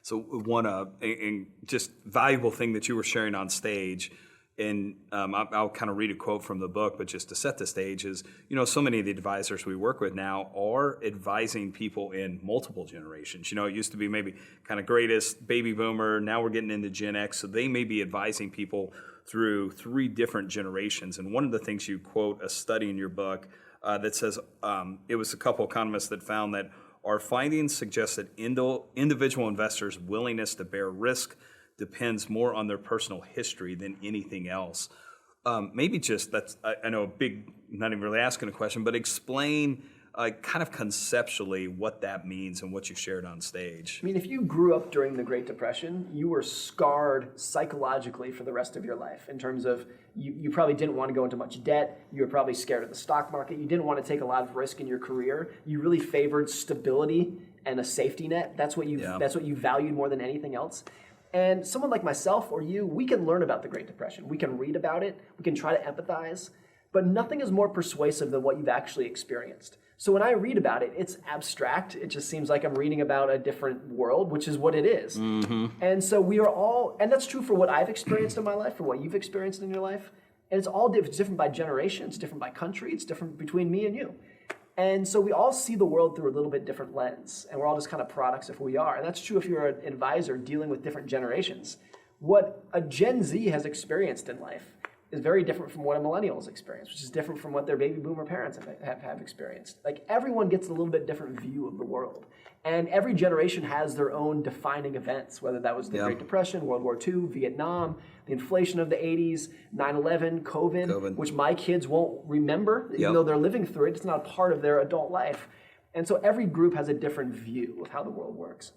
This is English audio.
So one and just valuable thing that you were sharing on stage, and I'll kind of read a quote from the book, but just to set the stage is, so many of the advisors we work with now are advising people in multiple generations. It used to be maybe kind of greatest baby boomer. Now we're getting into Gen X, so they may be advising people through 3 different generations. And one of the things you quote a study in your book that says it was a couple economists that found that our findings suggest that individual investors' willingness to bear risk depends more on their personal history than anything else. Maybe just I know a big, not even really asking a question, but explain kind of conceptually what that means and what you shared on stage. I mean, if you grew up during the Great Depression, you were scarred psychologically for the rest of your life in terms of you probably didn't want to go into much debt. You were probably scared of the stock market. You didn't want to take a lot of risk in your career. You really favored stability and a safety net. That's what you valued more than anything else. And someone like myself or you, we can learn about the Great Depression. We can read about it. We can try to empathize. But nothing is more persuasive than what you've actually experienced. So when I read about it, it's abstract. It just seems like I'm reading about a different world, which is what it is. Mm-hmm. And so we are all, and that's true for what I've experienced in my life, for what you've experienced in your life. And it's all different. It's different by generation. It's different by country. It's different between me and you. And so we all see the world through a little bit different lens. And we're all just kind of products of who we are. And that's true if you're an advisor dealing with different generations. What a Gen Z has experienced in life is very different from what a millennial has experienced, which is different from what their baby boomer parents have experienced. Like, everyone gets a little bit different view of the world. And every generation has their own defining events, whether that was the Great Depression, World War II, Vietnam, the inflation of the 80s, 9/11, COVID, which my kids won't remember, even though they're living through it. It's not a part of their adult life. And so every group has a different view of how the world works.